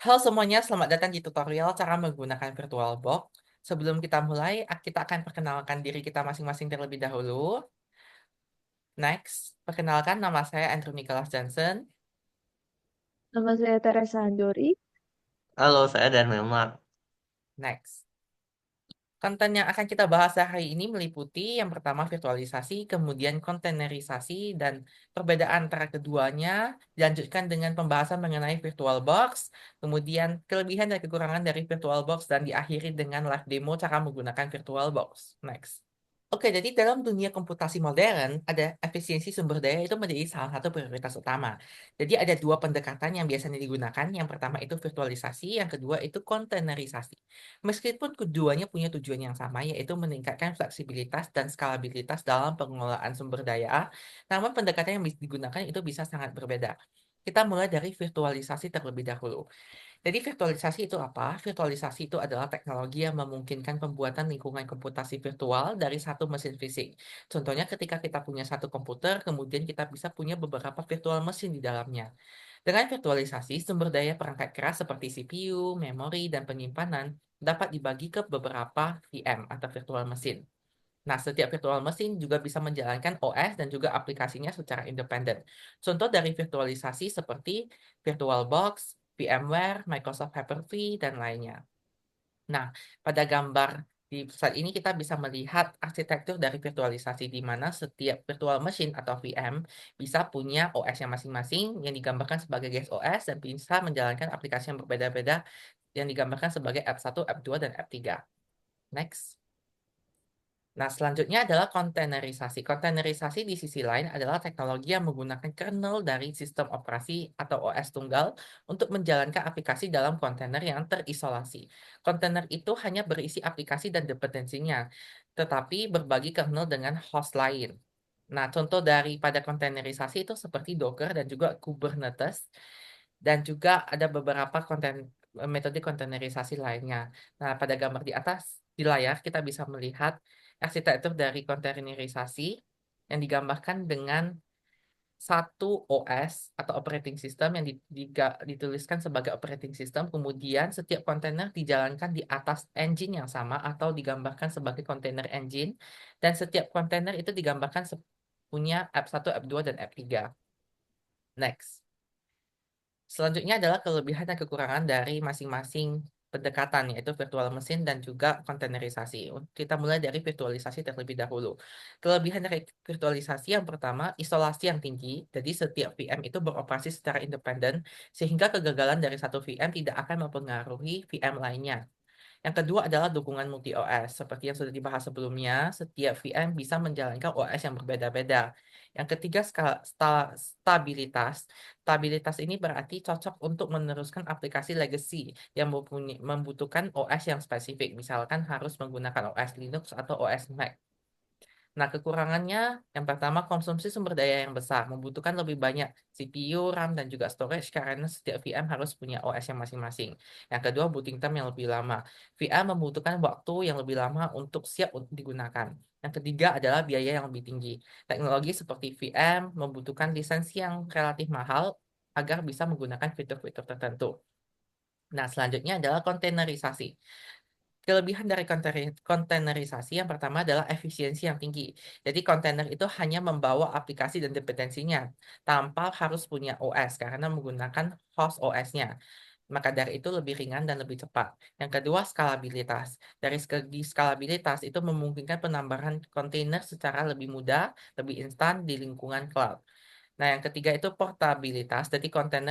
Halo semuanya, selamat datang di tutorial cara menggunakan VirtualBox. Sebelum kita mulai, kita akan perkenalkan diri kita masing-masing terlebih dahulu. Next, perkenalkan nama saya Andrew Nicholas Johnson. Nama saya Teresa Andori. Halo, saya Dan Memar. Next. Konten yang akan kita bahas hari ini meliputi yang pertama virtualisasi, kemudian kontainerisasi, dan perbedaan antara keduanya. Dilanjutkan dengan pembahasan mengenai VirtualBox, kemudian kelebihan dan kekurangan dari VirtualBox, dan diakhiri dengan live demo cara menggunakan VirtualBox. Next. Oke, jadi dalam dunia komputasi modern, ada efisiensi sumber daya itu menjadi salah satu prioritas utama. Jadi ada dua pendekatan yang biasanya digunakan. Yang pertama itu virtualisasi, yang kedua itu kontainerisasi. Meskipun keduanya punya tujuan yang sama, yaitu meningkatkan fleksibilitas dan skalabilitas dalam pengelolaan sumber daya, namun pendekatan yang digunakan itu bisa sangat berbeda. Kita mulai dari virtualisasi terlebih dahulu. Jadi virtualisasi itu apa? Virtualisasi itu adalah teknologi yang memungkinkan pembuatan lingkungan komputasi virtual dari satu mesin fisik. Contohnya ketika kita punya satu komputer, kemudian kita bisa punya beberapa virtual mesin di dalamnya. Dengan virtualisasi, sumber daya perangkat keras seperti CPU, memori, dan penyimpanan dapat dibagi ke beberapa VM atau virtual mesin. Nah, setiap virtual mesin juga bisa menjalankan OS dan juga aplikasinya secara independen. Contoh dari virtualisasi seperti VirtualBox, VMware, Microsoft Hyper-V, dan lainnya. Nah, pada gambar di slide ini kita bisa melihat arsitektur dari virtualisasi di mana setiap virtual machine atau VM bisa punya OS-nya masing-masing yang digambarkan sebagai guest OS dan bisa menjalankan aplikasi yang berbeda-beda yang digambarkan sebagai App 1, App 2, dan App 3. Next. Nah, selanjutnya adalah kontainerisasi. Kontainerisasi di sisi lain adalah teknologi yang menggunakan kernel dari sistem operasi atau OS tunggal untuk menjalankan aplikasi dalam kontainer yang terisolasi. Kontainer itu hanya berisi aplikasi dan dependensinya, tetapi berbagi kernel dengan host lain. Nah, contoh daripada kontainerisasi itu seperti Docker dan juga Kubernetes, dan juga ada beberapa metode kontainerisasi lainnya. Nah, pada gambar di atas di layar kita bisa melihat arsitektur dari kontainerisasi yang digambarkan dengan satu OS atau operating system yang dituliskan sebagai operating system, kemudian setiap kontainer dijalankan di atas engine yang sama atau digambarkan sebagai container engine, dan setiap kontainer itu digambarkan punya App 1, App 2, dan App 3. Next. Selanjutnya adalah kelebihan dan kekurangan dari masing-masing pendekatan, yaitu virtual mesin dan juga kontainerisasi. Kita mulai dari virtualisasi terlebih dahulu. Kelebihan dari virtualisasi yang pertama, isolasi yang tinggi. Jadi setiap VM itu beroperasi secara independen, sehingga kegagalan dari satu VM tidak akan mempengaruhi VM lainnya. Yang kedua adalah dukungan multi OS. Seperti yang sudah dibahas sebelumnya, setiap VM bisa menjalankan OS yang berbeda-beda. Yang ketiga, stabilitas. Stabilitas ini berarti cocok untuk meneruskan aplikasi legacy yang membutuhkan OS yang spesifik. Misalkan harus menggunakan OS Linux atau OS Mac. Nah, kekurangannya yang pertama konsumsi sumber daya yang besar, membutuhkan lebih banyak CPU, RAM, dan juga storage karena setiap VM harus punya OS yang masing-masing. Yang kedua, booting time yang lebih lama. VM membutuhkan waktu yang lebih lama untuk siap untuk digunakan. Yang ketiga adalah biaya yang lebih tinggi. Teknologi seperti VM membutuhkan lisensi yang relatif mahal agar bisa menggunakan fitur-fitur tertentu. Nah, selanjutnya adalah kontainerisasi. Kelebihan dari kontainerisasi yang pertama adalah efisiensi yang tinggi. Jadi kontainer itu hanya membawa aplikasi dan dependensinya tanpa harus punya OS karena menggunakan host OS-nya. Maka dari itu lebih ringan dan lebih cepat. Yang kedua, skalabilitas. Dari segi skalabilitas itu memungkinkan penambahan kontainer secara lebih mudah, lebih instan di lingkungan cloud. Nah, yang ketiga itu portabilitas. Jadi kontainer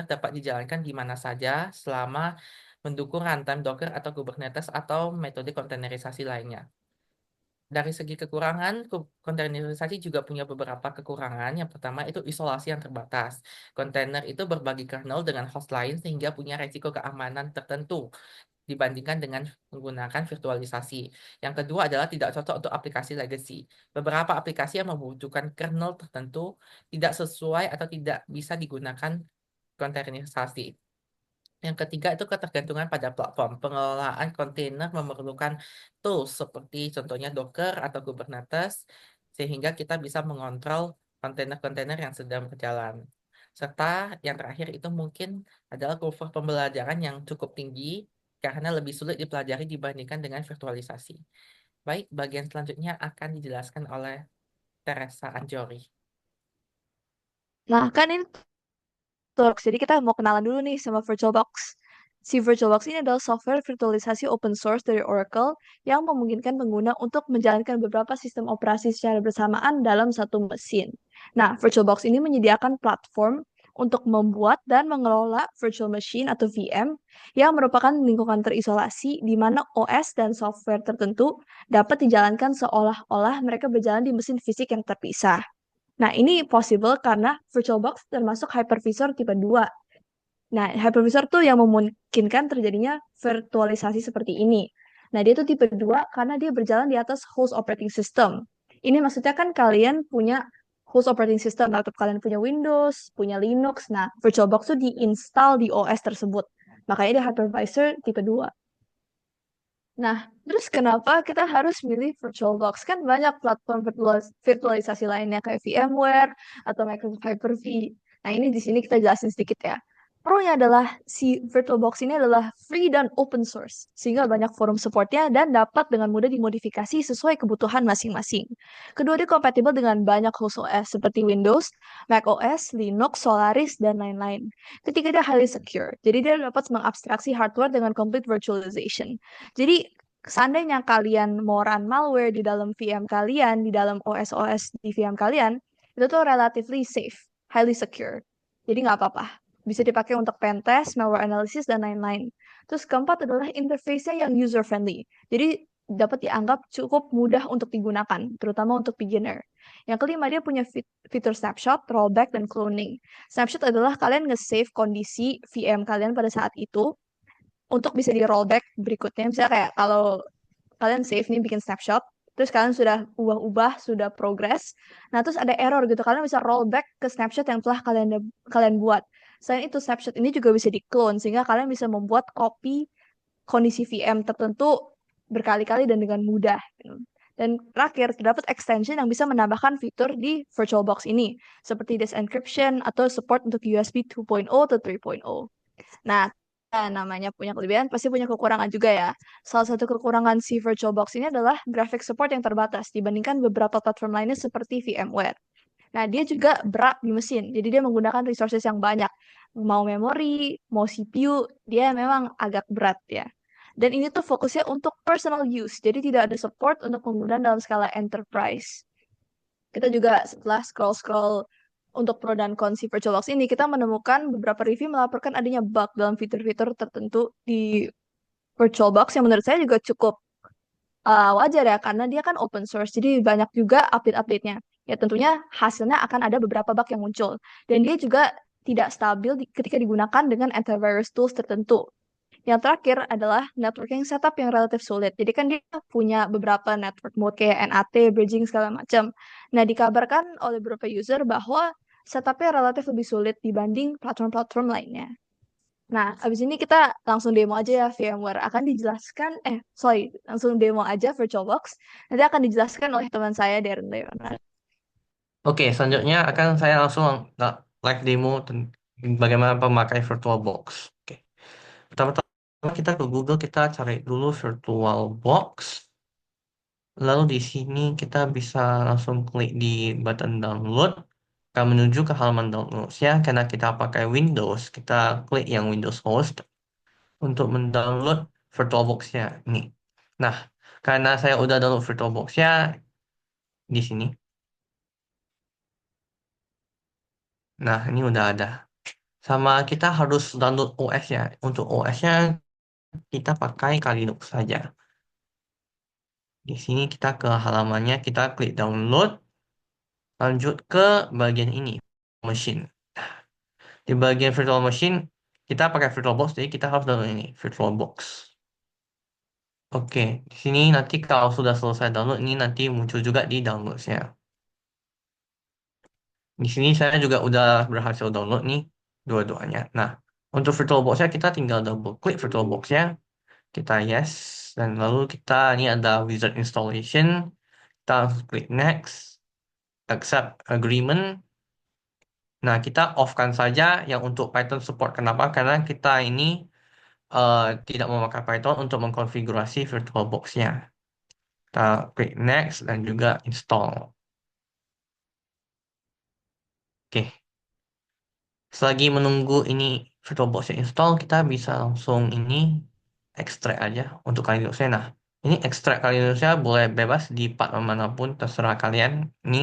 dapat dijalankan di mana saja selama mendukung runtime Docker atau Kubernetes atau metode kontainerisasi lainnya. Dari segi kekurangan, kontainerisasi juga punya beberapa kekurangan. Yang pertama itu isolasi yang terbatas. Kontainer itu berbagi kernel dengan host lain sehingga punya resiko keamanan tertentu dibandingkan dengan menggunakan virtualisasi. Yang kedua adalah tidak cocok untuk aplikasi legacy. Beberapa aplikasi yang membutuhkan kernel tertentu tidak sesuai atau tidak bisa digunakan kontainerisasi. Yang ketiga itu ketergantungan pada platform. Pengelolaan kontainer memerlukan tools seperti contohnya Docker atau Kubernetes, sehingga kita bisa mengontrol kontainer-kontainer yang sedang berjalan. Serta yang terakhir itu mungkin adalah kurva pembelajaran yang cukup tinggi karena lebih sulit dipelajari dibandingkan dengan virtualisasi. Baik, bagian selanjutnya akan dijelaskan oleh Teresa Anjori. Nah, kan ini VirtualBox. Jadi kita mau kenalan dulu nih sama VirtualBox. Si VirtualBox ini adalah software virtualisasi open source dari Oracle yang memungkinkan pengguna untuk menjalankan beberapa sistem operasi secara bersamaan dalam satu mesin. Nah, VirtualBox ini menyediakan platform untuk membuat dan mengelola virtual machine atau VM yang merupakan lingkungan terisolasi di mana OS dan software tertentu dapat dijalankan seolah-olah mereka berjalan di mesin fisik yang terpisah. Nah, ini possible karena VirtualBox termasuk hypervisor tipe 2. Nah, hypervisor tuh yang memungkinkan terjadinya virtualisasi seperti ini. Nah, dia tuh tipe 2 karena dia berjalan di atas host operating system. Ini maksudnya kan kalian punya host operating system, laptop kalian punya Windows, punya Linux. Nah, VirtualBox tuh diinstal di OS tersebut. Makanya dia hypervisor tipe 2. Nah, terus kenapa kita harus milih VirtualBox? Kan banyak platform virtualisasi lainnya kayak VMware atau Microsoft Hyper-V. Nah, ini di sini kita jelasin sedikit ya. Pro-nya adalah si VirtualBox ini adalah free dan open source, sehingga banyak forum supportnya dan dapat dengan mudah dimodifikasi sesuai kebutuhan masing-masing. Kedua, dia kompatibel dengan banyak host OS seperti Windows, Mac OS, Linux, Solaris, dan lain-lain. Ketiga, dia highly secure. Jadi dia dapat mengabstraksi hardware dengan complete virtualization. Jadi seandainya kalian mau run malware di dalam VM kalian, di dalam OS-OS di VM kalian, itu tuh relatively safe, highly secure. Jadi nggak apa-apa. Bisa dipakai untuk pen test, malware analysis, dan lain-lain. Terus keempat adalah interface-nya yang user-friendly. Jadi dapat dianggap cukup mudah untuk digunakan, terutama untuk beginner. Yang kelima, dia punya fitur snapshot, rollback, dan cloning. Snapshot adalah kalian nge-save kondisi VM kalian pada saat itu, untuk bisa di rollback berikutnya. Misalnya kayak kalau kalian save nih bikin snapshot, terus kalian sudah ubah-ubah, sudah progress, nah terus ada error gitu, kalian bisa rollback ke snapshot yang telah kalian kalian buat. Selain itu, snapshot ini juga bisa di-clone, sehingga kalian bisa membuat copy kondisi VM tertentu berkali-kali dan dengan mudah. Gitu. Dan terakhir, terdapat extension yang bisa menambahkan fitur di VirtualBox ini, seperti disk encryption atau support untuk USB 2.0 atau 3.0. Nah, namanya punya kelebihan, pasti punya kekurangan juga ya. Salah satu kekurangan si VirtualBox ini adalah graphic support yang terbatas dibandingkan beberapa platform lainnya seperti VMware. Nah, dia juga berat di mesin, jadi dia menggunakan resources yang banyak. Mau memori, mau CPU, dia memang agak berat ya. Dan ini tuh fokusnya untuk personal use, jadi tidak ada support untuk penggunaan dalam skala enterprise. Kita juga setelah scroll-scroll untuk pro dan kontra si VirtualBox ini, kita menemukan beberapa review melaporkan adanya bug dalam fitur-fitur tertentu di VirtualBox yang menurut saya juga cukup wajar ya, karena dia kan open source, jadi banyak juga update-update-nya. Ya tentunya hasilnya akan ada beberapa bug yang muncul. Dan dia juga tidak stabil ketika digunakan dengan antivirus tools tertentu. Yang terakhir adalah networking setup yang relatif sulit. Jadi kan dia punya beberapa network mode kayak NAT, bridging segala macam. Nah, dikabarkan oleh beberapa user bahwa setupnya relatif lebih sulit dibanding platform-platform lainnya. Nah, abis ini kita langsung demo aja ya VMware. Akan dijelaskan, langsung demo aja VirtualBox. Nanti akan dijelaskan oleh teman saya, Darren Leonard. Oke, selanjutnya akan saya langsung live demo bagaimana memakai VirtualBox. Oke, pertama-tama kita ke Google, kita cari dulu VirtualBox. Lalu di sini kita bisa langsung klik di button download. Akan menuju ke halaman download ya. Karena kita pakai Windows, kita klik yang Windows Host untuk mendownload VirtualBox-nya. Ini. Nah, karena saya udah download VirtualBox-nya di sini. Nah, ini udah ada. Sama kita harus download OS-nya. Untuk OS-nya kita pakai Kali Linux saja. Di sini kita ke halamannya, kita klik download, lanjut ke bagian ini, machine. Di bagian virtual machine, kita pakai VirtualBox, jadi kita harus download ini, VirtualBox. Oke, di sini nanti kalau sudah selesai download, ini nanti muncul juga di downloads-nya. Di sini saya juga udah berhasil download nih, dua-duanya. Nah, untuk VirtualBox-nya kita tinggal double klik VirtualBox-nya, kita yes, dan lalu kita ini ada wizard installation, kita klik next, accept agreement, Nah, kita off-kan saja yang untuk Python support. Kenapa? Karena kita ini eh, tidak memakai Python untuk mengkonfigurasi VirtualBox-nya. Kita klik next dan juga install. Oke, selagi menunggu ini VirtualBox-nya install, kita bisa langsung ini ekstrak aja untuk kali Linuxnya. Nah, ini ekstrak kali Linuxnya boleh bebas di part manapun, terserah kalian. Ini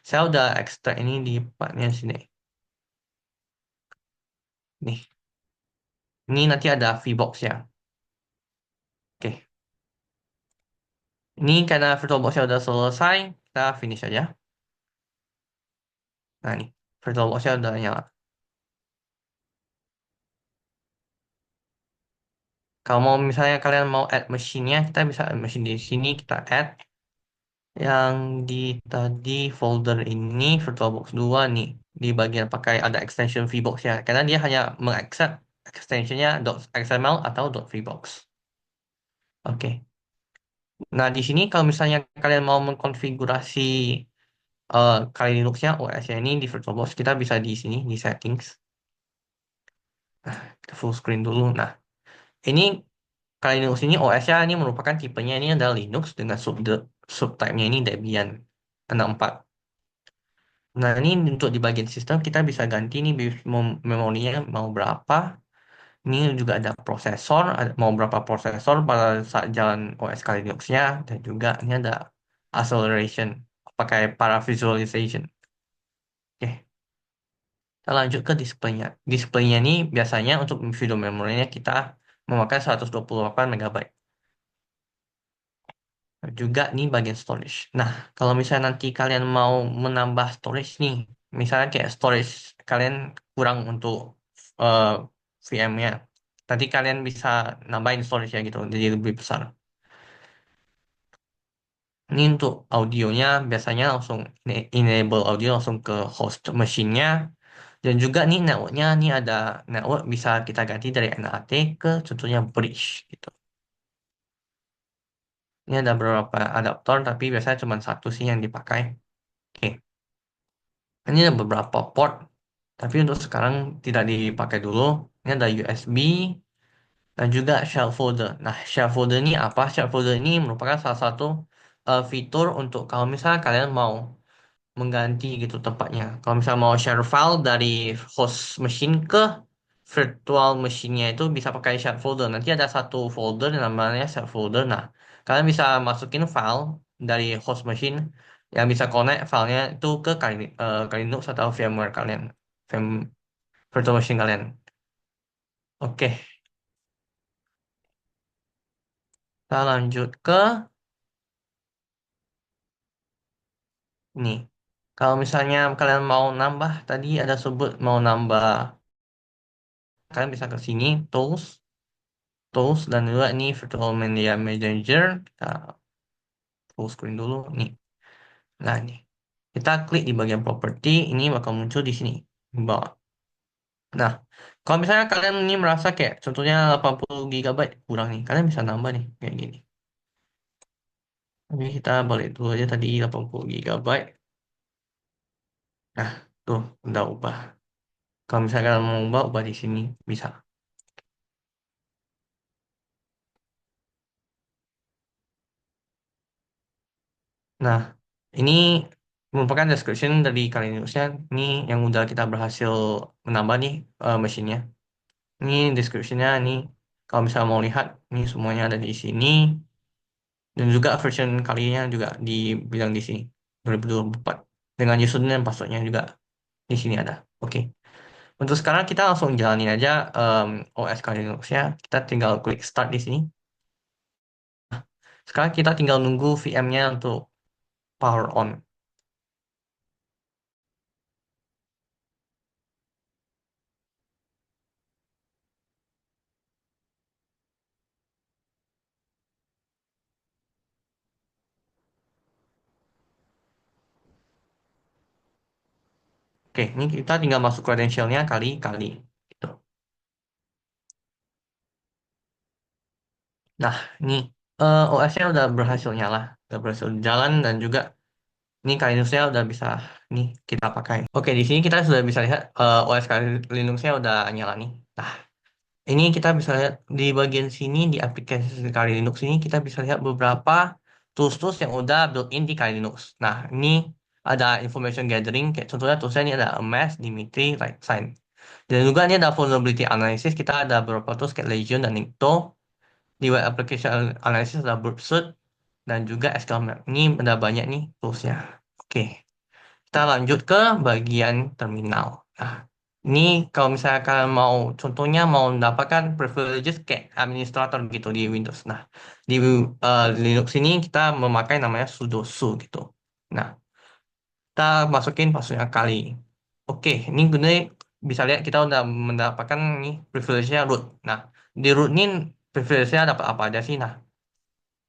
saya udah ekstrak ini di partnya sini. Nih, ini nanti ada VBox ya. Oke, ini karena VirtualBox-nya udah selesai, kita finish aja. Nah, ini VirtualBox-nya udah nyala. Kalau mau misalnya kalian mau add mesinnya, kita bisa add mesin di sini, kita add. Yang di tadi folder ini VirtualBox 2 nih. Di bagian pakai ada extension VBox ya. Karena dia hanya mengaccept extensionnya .xml atau .vbox. Oke. Nah, di sini kalau misalnya kalian mau mengkonfigurasi Kali Linuxnya OS-nya ini di VirtualBox, kita bisa di sini, di settings. Kita full screen dulu. Nah, ini Kali Linux ini OS-nya ini merupakan tipenya ini adalah Linux dengan subtype-nya ini Debian 64. Nah, ini untuk di bagian sistem kita bisa ganti nih memorinya mau berapa. Ini juga ada prosesor, mau berapa prosesor pada saat jalan OS Kali Linux-nya. Dan juga ini ada acceleration, pakai para visualization. Oke, kita lanjut ke displaynya. Displaynya ini biasanya untuk video memorinya kita memakai 128 MB. Juga nih bagian storage. Nah, kalau misalnya nanti kalian mau menambah storage nih, misalnya kayak storage kalian kurang untuk eh, VM-nya, nanti kalian bisa nambahin storage ya gitu, jadi lebih besar. Ini untuk audionya biasanya langsung enable audio langsung ke host machine-nya. Dan juga nih networknya nih ada network bisa kita ganti dari NAT ke contohnya bridge gitu. Ini ada beberapa adaptor tapi biasanya cuma satu sih yang dipakai. Oke. Ini ada beberapa port, tapi untuk sekarang tidak dipakai dulu. Ini ada USB dan juga shell folder. Nah, shell folder ini apa? Shell folder ini merupakan salah satu fitur untuk kalau misalnya kalian mau mengganti gitu tempatnya. Kalau misalnya mau share file dari host machine ke virtual machine-nya itu bisa pakai share folder. Nanti ada satu folder yang namanya share folder. Nah, kalian bisa masukin file dari host machine yang bisa connect filenya itu ke Kali Linux atau VMware kalian, VM, virtual machine kalian. Oke, kita lanjut ke ini. Kalau misalnya kalian mau nambah, tadi ada sebut mau nambah, kalian bisa ke sini, tools dan juga ini virtual media manager. Kita full screen dulu nih. Nah, nih kita klik di bagian property, ini bakal muncul di sini di bawah. Nah, kalau misalnya kalian ini merasa kayak contohnya 80 GB kurang nih, kalian bisa nambah nih kayak gini. Tapi kita balik dulu aja tadi 80 GB. Nah, tuh udah ubah. Kalau misalnya kalian mau ubah di sini bisa. Nah, ini merupakan description dari Kali Linuxnya. Ini yang udah kita berhasil menambah nih mesinnya. Ini description-nya nih. Kalau misalnya mau lihat, ini semuanya ada di sini. Dan juga version kalinya juga dibilang di sini. 2024. Dengan username dan passwordnya juga di sini ada. Oke. Untuk sekarang kita langsung jalanin aja OS Kali Linux-nya. Kita tinggal klik start di sini. Sekarang kita tinggal nunggu VM-nya untuk power on. Oke, ini kita tinggal masuk credentialnya kali-kali. Gitu. Nah, ini OS-nya udah berhasil nyala, udah berhasil jalan dan juga Ini Kali Linuxnya udah bisa nih kita pakai. Oke, di sini kita sudah bisa lihat OS Kali Linuxnya udah nyala nih. Nah, ini kita bisa lihat di bagian sini di aplikasi Kali Linux ini kita bisa lihat beberapa tools-tools yang udah built-in di Kali Linux. Nah, ini ada information gathering, kayak contohnya toolsnya ini ada Amass, Dimitri, RightSign. Dan juga ini ada vulnerability analysis, kita ada beberapa tools kayak Legion dan Nikto. Di web application analysis ada Burpsuite dan juga SQLMap. Ini ada banyak nih toolsnya. Oke, kita lanjut ke bagian terminal. Nah, ini kalau misalkan mau contohnya mau mendapatkan privileges kayak administrator gitu di Windows. Nah, di Linux ini kita memakai namanya sudo su gitu. Nah, kita masukin passwordnya kali. Oke, ini gue bisa lihat kita udah mendapatkan nih privilege-nya root. Nah, di root ini privilege-nya dapat apa aja sih? Nah,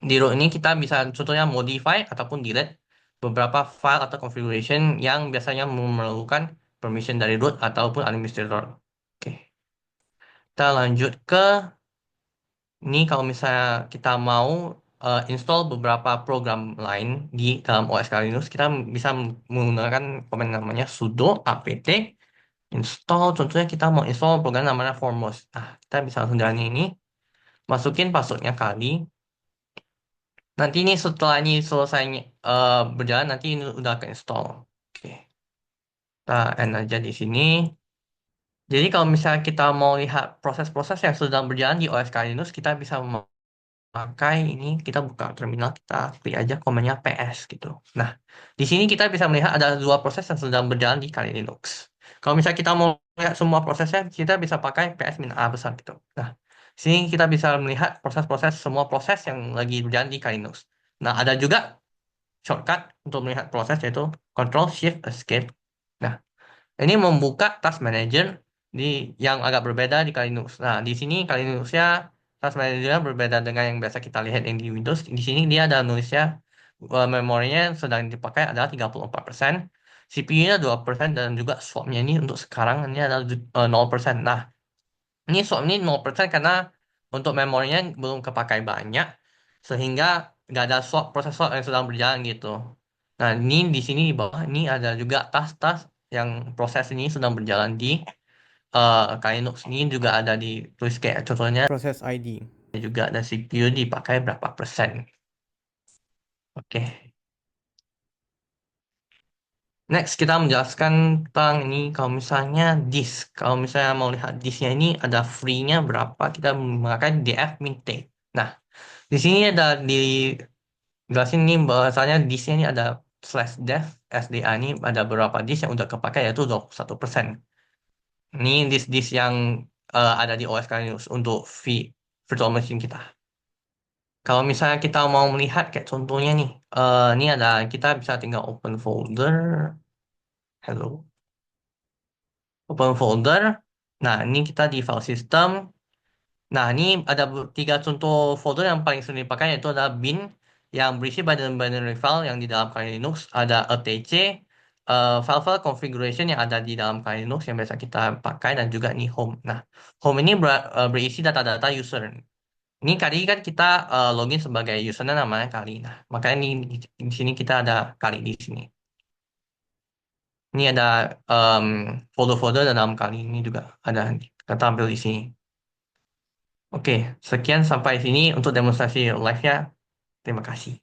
di root ini kita bisa contohnya modify ataupun delete beberapa file atau configuration yang biasanya memerlukan permission dari root ataupun administrator. Oke, kita lanjut ke ini kalau misalnya kita mau install beberapa program lain di dalam OS Linux, kita bisa menggunakan command namanya sudo apt install. Contohnya kita mau install program namanya Formos. Nah, kita bisa langsung jalan ini, masukin passwordnya kali. Nanti ini setelah ini selesai berjalan, nanti ini udah ke install. Oke, kita end aja di sini. Jadi kalau misalnya kita mau lihat proses-proses yang sedang berjalan di OS Linux, kita bisa memakai ini, kita buka terminal, kita klik aja komennya ps gitu. Nah, di sini kita bisa melihat ada dua proses yang sedang berjalan di Kali Linux. Kalau misalnya kita mau melihat semua prosesnya, kita bisa pakai ps-a besar gitu. Nah, di sini kita bisa melihat proses-proses semua proses yang lagi berjalan di Kali Linux. Nah, ada juga shortcut untuk melihat proses yaitu Control Shift Escape. Nah, ini membuka Task Manager di yang agak berbeda di Kali Linux. Nah, di sini Kali Linuxnya Task Manager berbeda dengan yang biasa kita lihat yang di Windows. Di sini dia ada nulisnya memorinya yang sedang dipakai adalah 34%, CPU-nya 2%, dan juga swap-nya ini untuk sekarang ini adalah 0%. Nah, ini swap ini 0% karena untuk memorinya belum kepakai banyak, sehingga nggak ada swap, proses swap yang sedang berjalan gitu. Nah, ini di sini di bawah ini ada juga tas-tas yang proses ini sedang berjalan di Linux. Ini juga ada di tulis kayak contohnya proses ID. Juga ada CPU dipakai berapa persen. Oke. Next, kita menjelaskan tentang ini kalau misalnya disk. Kalau misalnya mau lihat disknya ini ada free-nya berapa, kita memakai df minte. Nah, di sini ada dijelasin nih bahwasanya disknya ini ada slash dev SDA ini ada beberapa disk yang udah kepakai yaitu 21%. Ini disk-disk yang ada di OS Linux untuk virtual machine kita. Kalau misalnya kita mau melihat kayak contohnya nih, ini ada kita bisa tinggal open folder, hello, open folder. Nah, ini kita di file system. Nah, ini ada tiga contoh folder yang paling sering dipakai yaitu ada bin yang berisi binary file yang di dalam Kali Linux, ada etc, file-file configuration yang ada di dalam Kali Linux yang biasa kita pakai, dan juga ini home. Nah, home ini berisi data-data user. Ini kali kan kita login sebagai usernya namanya Kali. Nah, makanya ini di sini kita ada Kali di sini. Ini ada folder-folder dalam Kali ini juga ada tampil di sini. Oke, sekian sampai sini untuk demonstrasi live-nya. Terima kasih.